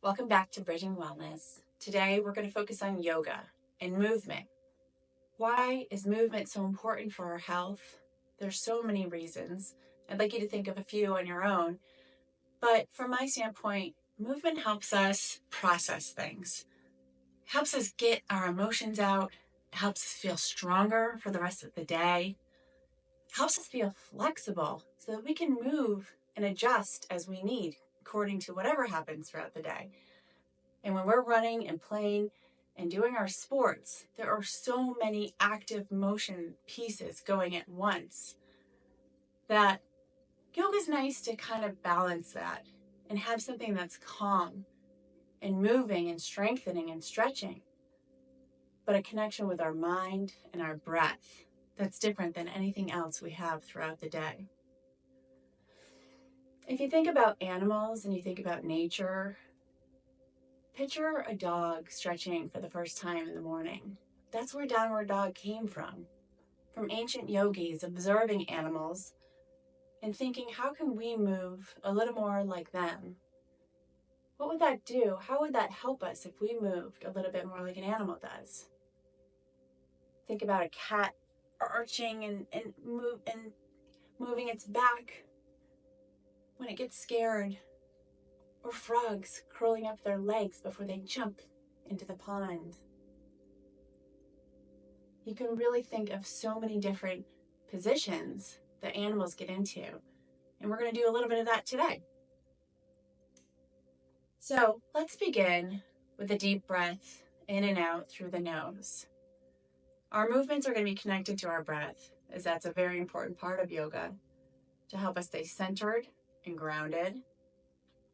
Welcome back to Bridging Wellness. Today we're going to focus on yoga and movement. Why is movement so important for our health? There's so many reasons. I'd like you to think of a few on your own. But from my standpoint, movement helps us process things, helps us get our emotions out, helps us feel stronger for the rest of the day, helps us feel flexible so that we can move and adjust as we need according to whatever happens throughout the day. And when we're running and playing and doing our sports, there are so many active motion pieces going at once that yoga is nice to kind of balance that and have something that's calm and moving and strengthening and stretching, but a connection with our mind and our breath that's different than anything else we have throughout the day. If you think about animals and you think about nature, picture a dog stretching for the first time in the morning. That's where downward dog came from ancient yogis observing animals and thinking, how can we move a little more like them? What would that do? How would that help us if we moved a little bit more like an animal does? Think about a cat arching and moving its back when it gets scared, or frogs curling up their legs before they jump into the pond. You can really think of so many different positions that animals get into, and we're going to do a little bit of that today. So let's begin with a deep breath in and out through the nose. Our movements are going to be connected to our breath, as that's a very important part of yoga to help us stay centered and grounded.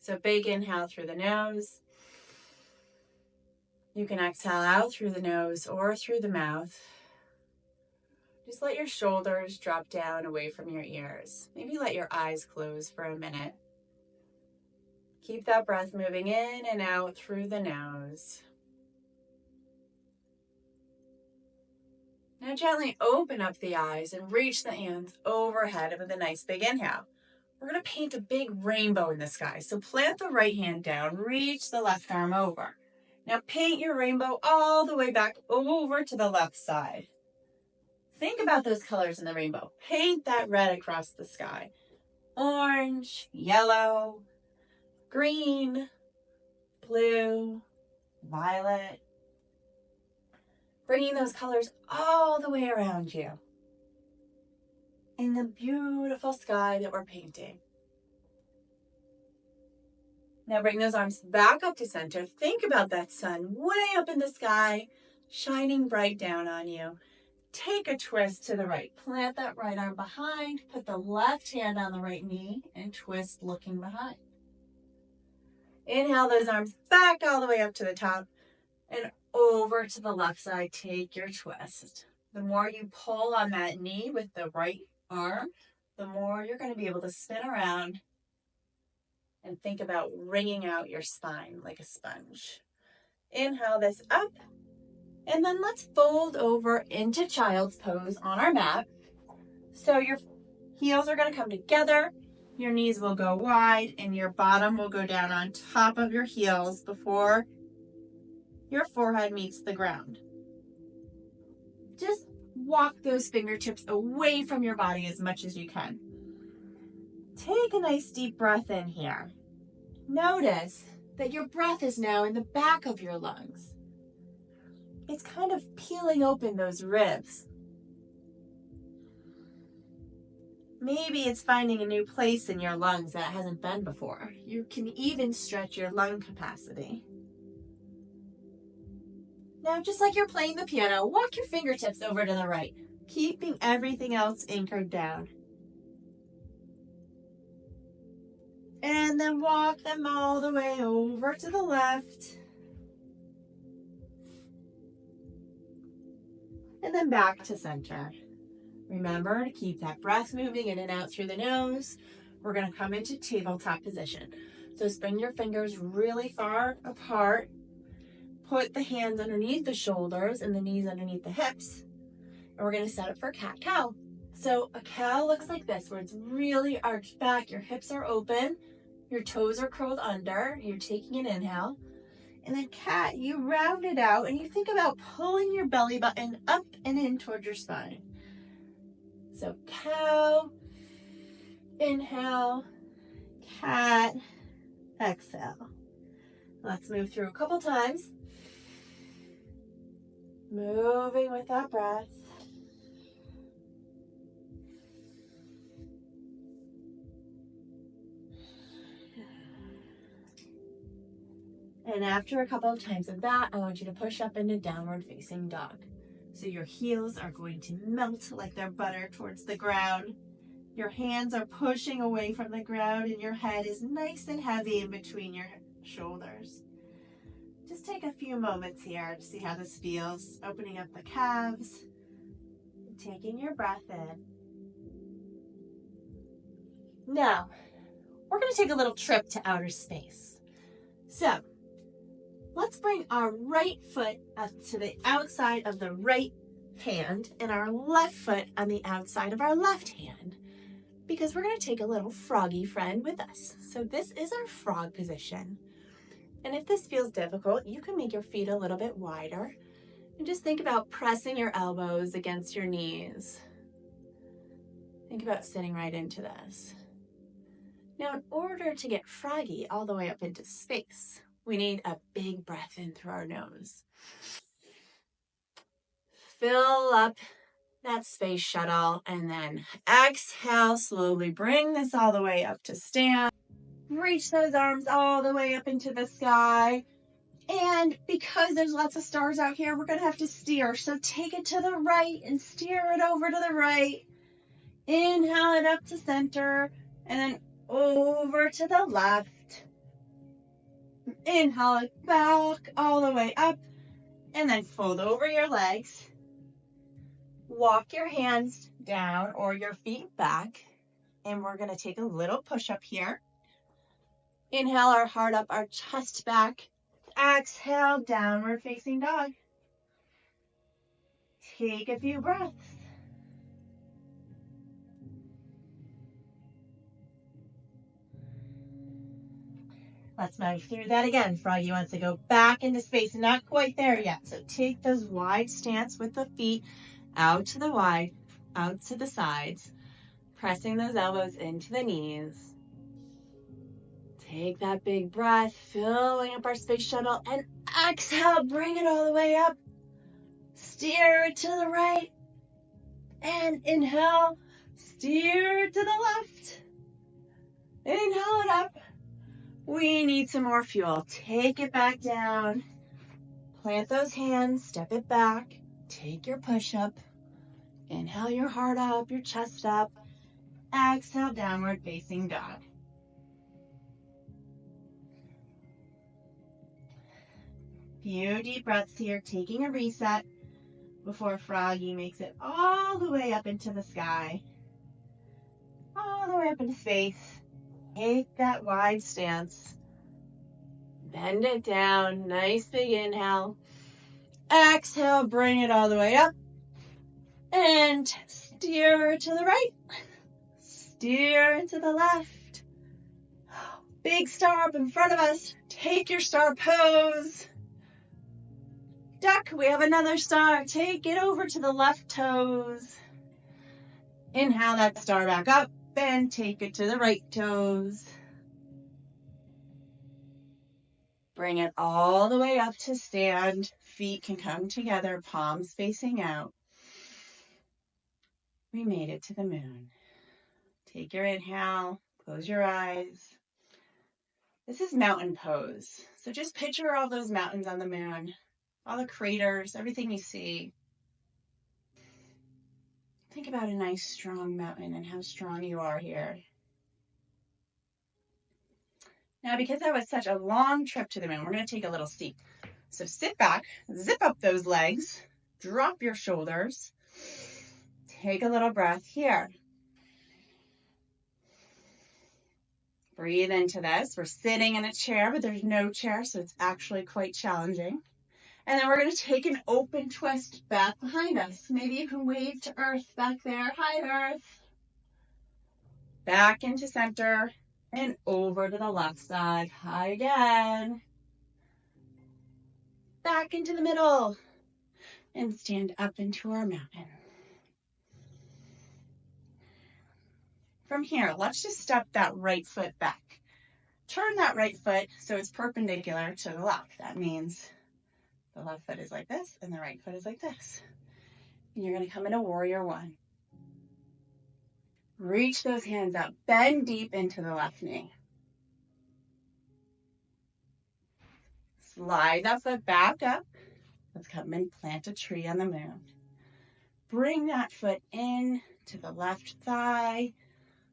So big inhale through the nose. You can exhale out through the nose or through the mouth. Just let your shoulders drop down away from your ears. Maybe let your eyes close for a minute. Keep that breath moving in and out through the nose. Now gently open up the eyes and reach the hands overhead with a nice big inhale. We're going to paint a big rainbow in the sky. So plant the right hand down, reach the left arm over. Now paint your rainbow all the way back over to the left side. Think about those colors in the rainbow. Paint that red across the sky. Orange, yellow, green, blue, violet. Bringing those colors all the way around you in the beautiful sky that we're painting. Now bring those arms back up to center. Think about that sun way up in the sky, shining bright down on you. Take a twist to the right. Plant that right arm behind. Put the left hand on the right knee and twist looking behind. Inhale those arms back all the way up to the top and over to the left side. Take your twist. The more you pull on that knee with the right arm, the more you're going to be able to spin around and think about wringing out your spine like a sponge. Inhale this up, and then let's fold over into child's pose on our mat. So your heels are going to come together, your knees will go wide, and your bottom will go down on top of your heels before your forehead meets the ground. Just walk those fingertips away from your body as much as you can. Take a nice deep breath in here. Notice that your breath is now in the back of your lungs. It's kind of peeling open those ribs. Maybe it's finding a new place in your lungs that it hasn't been before. You can even stretch your lung capacity. Now, just like you're playing the piano, walk your fingertips over to the right, keeping everything else anchored down. And then walk them all the way over to the left. And then back to center. Remember to keep that breath moving in and out through the nose. We're going to come into tabletop position. So spin your fingers really far apart. Put the hands underneath the shoulders and the knees underneath the hips. And we're going to set up for cat-cow. So a cow looks like this, where it's really arched back. Your hips are open. Your toes are curled under. You're taking an inhale. And then cat, you round it out and you think about pulling your belly button up and in towards your spine. So cow, inhale, cat, exhale. Let's move through a couple times. Moving with that breath. And after a couple of times of that, I want you to push up into downward facing dog. So your heels are going to melt like they're butter towards the ground. Your hands are pushing away from the ground and your head is nice and heavy in between your shoulders. Just take a few moments here to see how this feels. Opening up the calves, taking your breath in. Now, we're going to take a little trip to outer space. So, let's bring our right foot up to the outside of the right hand and our left foot on the outside of our left hand, because we're going to take a little froggy friend with us. So this is our frog position. And if this feels difficult, you can make your feet a little bit wider and just think about pressing your elbows against your knees. Think about sitting right into this. Now, in order to get froggy all the way up into space, we need a big breath in through our nose. Fill up that space shuttle and then exhale, slowly bring this all the way up to stand. Reach those arms all the way up into the sky. And because there's lots of stars out here, we're going to have to steer. So take it to the right and steer it over to the right. Inhale it up to center and then over to the left. Inhale it back all the way up and then fold over your legs. Walk your hands down or your feet back, and we're going to take a little push-up here. Inhale our heart up, our chest back. Exhale, downward facing dog. Take a few breaths. Let's move through that again. Froggy wants to go back into space, not quite there yet. So take those wide stance with the feet out to the wide, out to the sides, pressing those elbows into the knees. Take that big breath, filling up our space shuttle, and exhale, bring it all the way up. Steer it to the right, and inhale, steer it to the left. Inhale it up. We need some more fuel. Take it back down. Plant those hands, step it back. Take your push-up. Inhale your heart up, your chest up. Exhale, downward facing dog. Few deep breaths here, taking a reset before Froggy makes it all the way up into the sky. All the way up into space. Take that wide stance. Bend it down. Nice big inhale. Exhale, bring it all the way up. And steer to the right. Steer to the left. Big star up in front of us. Take your star pose. Duck, we have another star. Take it over to the left toes. Inhale that star back up and take it to the right toes. Bring it all the way up to stand. Feet can come together, palms facing out. We made it to the moon. Take your inhale, close your eyes. This is mountain pose. So just picture all those mountains on the moon, all the craters, everything you see. Think about a nice strong mountain and how strong you are here. Now, because that was such a long trip to the moon, we're going to take a little seat. So sit back, zip up those legs, drop your shoulders, take a little breath here. Breathe into this. We're sitting in a chair, but there's no chair, so it's actually quite challenging. And then we're going to take an open twist back behind us. Maybe you can wave to Earth back there. Hi, Earth. Back into center. And over to the left side, high again. Back into the middle. And stand up into our mountain. From here, let's just step that right foot back. Turn that right foot so it's perpendicular to the left. That means the left foot is like this and the right foot is like this. And you're going to come into warrior one. Reach those hands up. Bend deep into the left knee. Slide that foot back up. Let's come and plant a tree on the moon. Bring that foot in to the left thigh.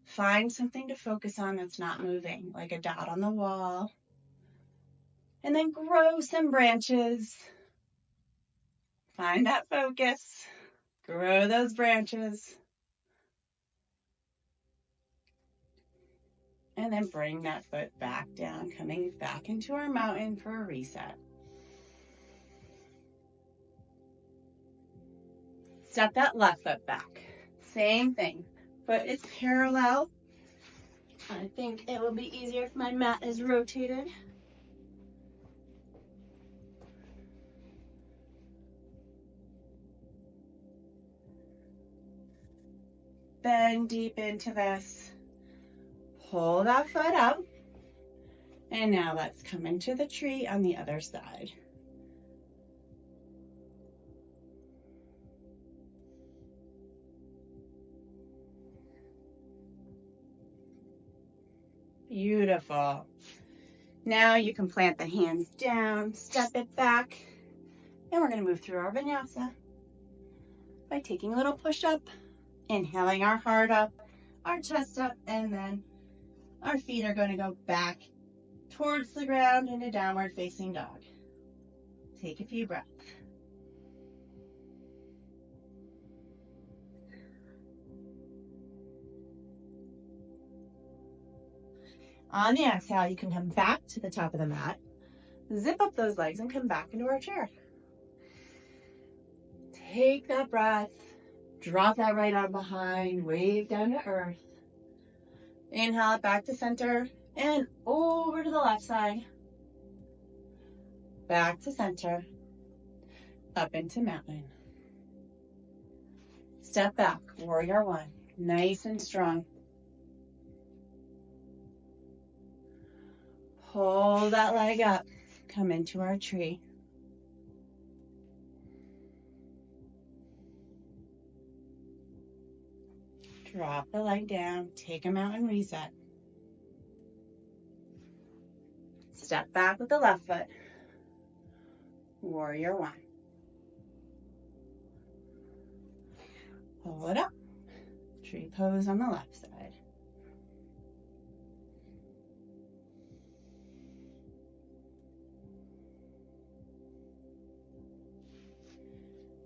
Find something to focus on that's not moving, like a dot on the wall. And then grow some branches. Find that focus. Grow those branches. And then bring that foot back down, coming back into our mountain for a reset. Step that left foot back. Same thing. Foot is parallel. I think it will be easier if my mat is rotated. Bend deep into this. Pull that foot up. And now let's come into the tree on the other side. Beautiful. Now you can plant the hands down, step it back, and we're going to move through our vinyasa by taking a little push up, inhaling our heart up, our chest up, and then our feet are going to go back towards the ground in a downward facing dog. Take a few breaths. On the exhale, you can come back to the top of the mat, zip up those legs, and come back into our chair. Take that breath, drop that right arm behind, wave down to earth. Inhale it back to center and over to the left side. Back to center, up into mountain. Step back, warrior one, nice and strong. Pull that leg up, come into our tree. Drop the leg down, take a mountain reset. Step back with the left foot. Warrior one. Pull it up. Tree pose on the left side.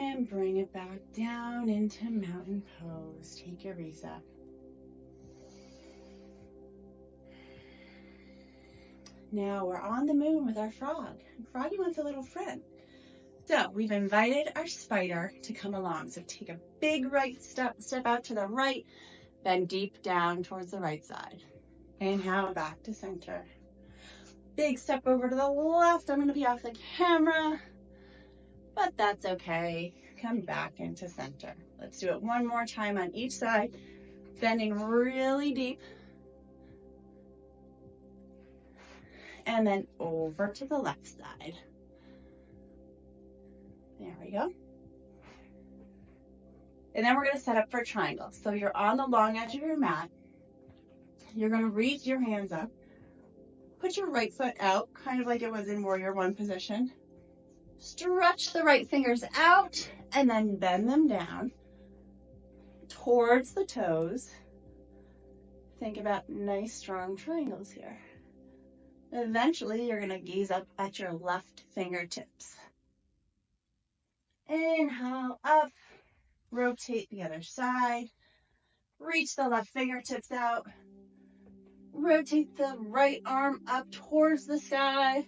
And bring it back down into mountain pose. Take your reset. Now we're on the moon with our frog. Froggy wants a little friend. So we've invited our spider to come along. So take a big right step out to the right, then deep down towards the right side. Inhale, back to center. Big step over to the left. I'm going to be off the camera, but that's okay. Come back into center. Let's do it one more time on each side, bending really deep. And then over to the left side. There we go. And then we're going to set up for triangle. So you're on the long edge of your mat. You're going to reach your hands up. Put your right foot out, kind of like it was in warrior one position. Stretch the right fingers out and then bend them down towards the toes. Think about nice strong triangles here. Eventually, you're going to gaze up at your left fingertips. Inhale up, rotate the other side, reach the left fingertips out, rotate the right arm up towards the sky.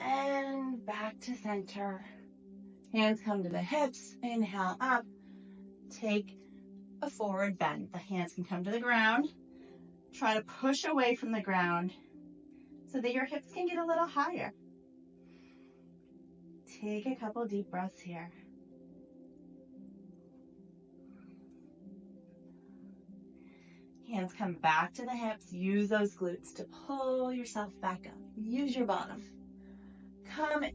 And back to center. Hands come to the hips, inhale up, take a forward bend. The hands can come to the ground. Try to push away from the ground so that your hips can get a little higher. Take a couple deep breaths here. Hands come back to the hips. Use those glutes to pull yourself back up. Use your bottom. Come,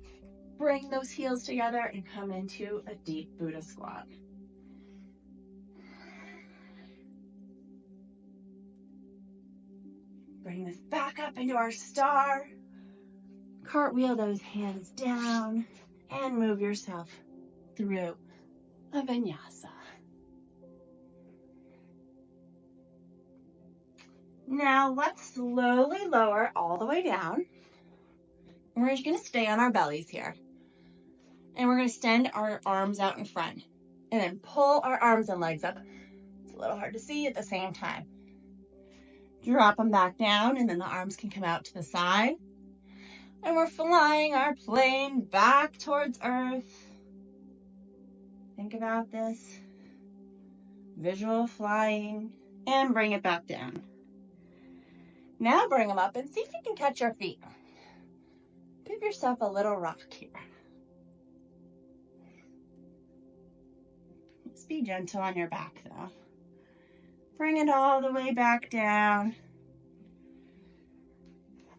bring those heels together and come into a deep Buddha squat. Bring this back up into our star. Cartwheel those hands down and move yourself through a vinyasa. Now let's slowly lower all the way down. We're just going to stay on our bellies here. And we're going to extend our arms out in front. And then pull our arms and legs up. It's a little hard to see at the same time. Drop them back down, and then the arms can come out to the side. And we're flying our plane back towards Earth. Think about this. Visual flying. And bring it back down. Now bring them up and see if you can catch your feet. Give yourself a little rock here. Just be gentle on your back though. Bring it all the way back down.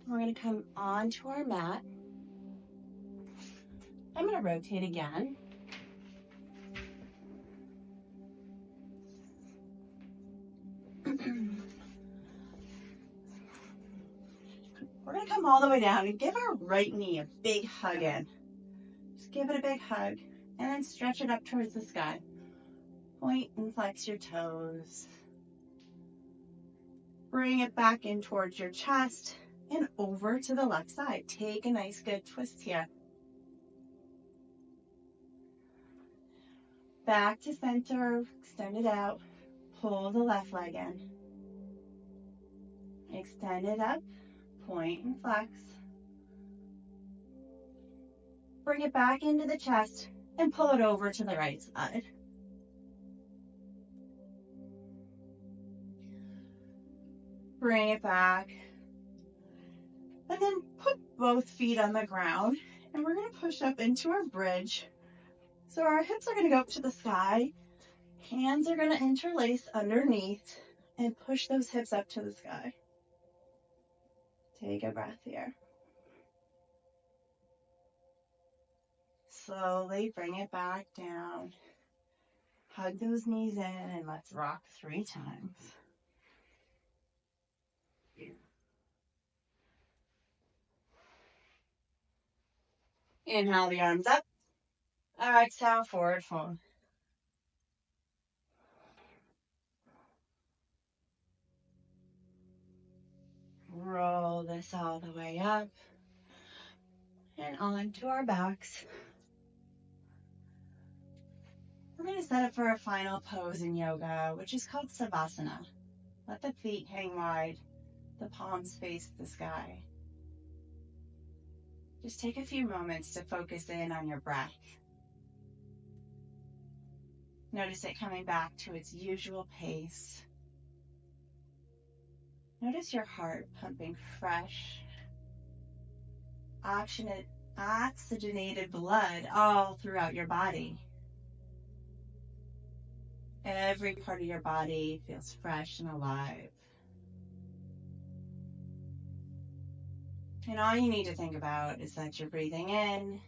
We're going to come onto our mat. I'm going to rotate again. We're going to come all the way down and give our right knee a big hug in. Just give it a big hug and then stretch it up towards the sky. Point and flex your toes. Bring it back in towards your chest and over to the left side. Take a nice good twist here. Back to center, extend it out. Pull the left leg in. Extend it up, point and flex. Bring it back into the chest and pull it over to the right side. Bring it back. And then put both feet on the ground. And we're going to push up into our bridge. So our hips are going to go up to the sky. Hands are going to interlace underneath and push those hips up to the sky. Take a breath here. Slowly bring it back down. Hug those knees in and let's rock 3 times. Inhale the arms up. Exhale, forward fold. Roll this all the way up and onto our backs. We're going to set up for a final pose in yoga, which is called Savasana. Let the feet hang wide, the palms face the sky. Just take a few moments to focus in on your breath. Notice it coming back to its usual pace. Notice your heart pumping fresh, oxygenated blood all throughout your body. Every part of your body feels fresh and alive. And all you need to think about is that you're breathing in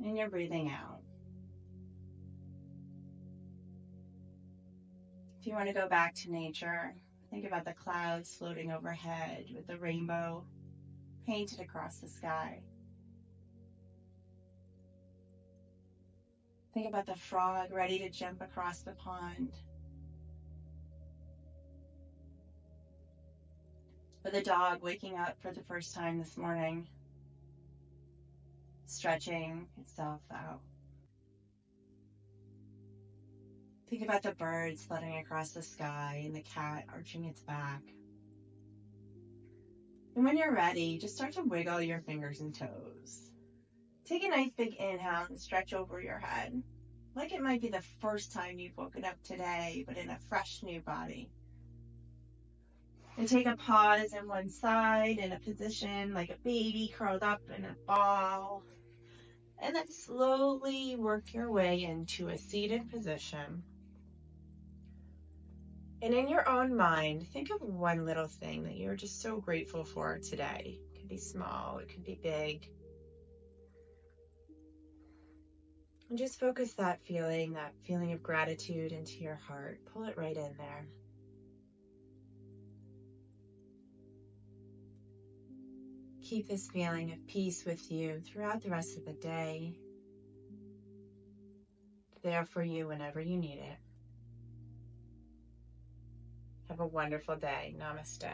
and you're breathing out. If you want to go back to nature, think about the clouds floating overhead with the rainbow painted across the sky. Think about the frog ready to jump across the pond. Or the dog waking up for the first time this morning, stretching itself out. Think about the birds fluttering across the sky and the cat arching its back. And when you're ready, just start to wiggle your fingers and toes. Take a nice big inhale and stretch over your head. like it might be the first time you've woken up today, but in a fresh new body. And take a pause in one side in a position like a baby curled up in a ball. And then slowly work your way into a seated position. And in your own mind, think of one little thing that you're just so grateful for today. It could be small, it could be big. And just focus that feeling of gratitude into your heart. Pull it right in there. Keep this feeling of peace with you throughout the rest of the day. It's there for you whenever you need it. Have a wonderful day. Namaste.